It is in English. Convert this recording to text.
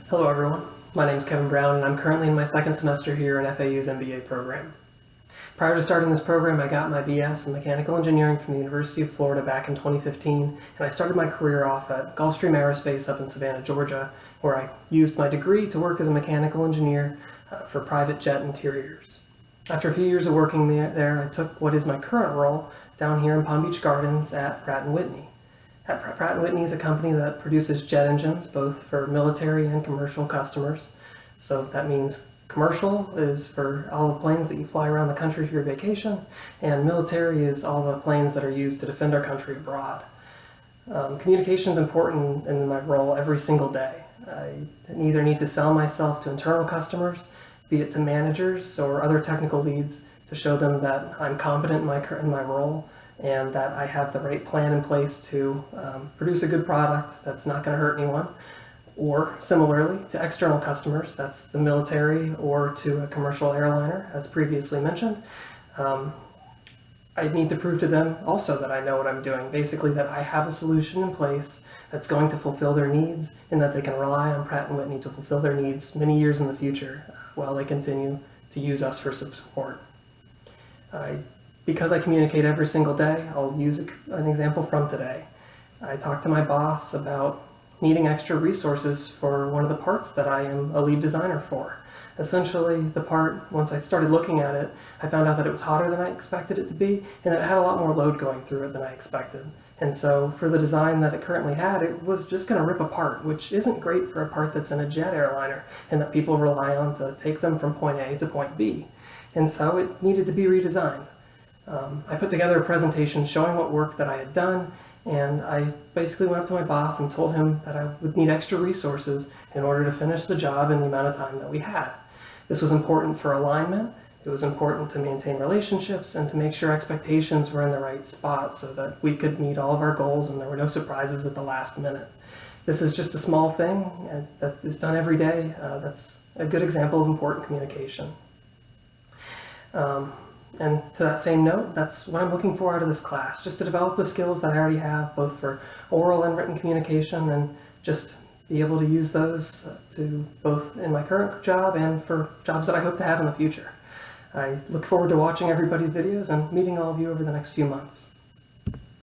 Hello everyone, my name is Kevin Brown and I'm currently in my second semester here in FAU's MBA program. Prior to starting this program, I got my BS in Mechanical Engineering from the University of Florida back in 2015, and I started my career off at Gulfstream Aerospace up in Savannah, Georgia, where I used my degree to work as a mechanical engineer for private jet interiors. After a few years of working there, I took what is my current role down here in Palm Beach Gardens at Pratt & Whitney. Pratt & Whitney is a company that produces jet engines both for military and commercial customers. So that means commercial is for all the planes that you fly around the country for your vacation, and military is all the planes that are used to defend our country abroad. Communication is important in my role every single day. I either need to sell myself to internal customers, be it to managers or other technical leads, to show them that I'm competent in my role, and that I have the right plan in place to produce a good product that's not going to hurt anyone. Or similarly, to external customers, that's the military or to a commercial airliner, as previously mentioned. I need to prove to them also that I know what I'm doing, basically that I have a solution in place that's going to fulfill their needs and that they can rely on Pratt & Whitney to fulfill their needs many years in the future while they continue to use us for support. Because I communicate every single day, I'll use an example from today. I talked to my boss about needing extra resources for one of the parts that I am a lead designer for. Essentially, the part, once I started looking at it, I found out that it was hotter than I expected it to be, and it had a lot more load going through it than I expected. And so for the design that it currently had, it was just going to rip apart, which isn't great for a part that's in a jet airliner and that people rely on to take them from point A to point B. And so it needed to be redesigned. I put together a presentation showing what work that I had done, and I basically went up to my boss and told him that I would need extra resources in order to finish the job in the amount of time that we had. This was important for alignment, it was important to maintain relationships, and to make sure expectations were in the right spot so that we could meet all of our goals and there were no surprises at the last minute. This is just a small thing that is done every day. That's a good example of important communication. And to that same note, that's what I'm looking for out of this class, just to develop the skills that I already have, both for oral and written communication, and just be able to use those to both in my current job and for jobs that I hope to have in the future. I look forward to watching everybody's videos and meeting all of you over the next few months.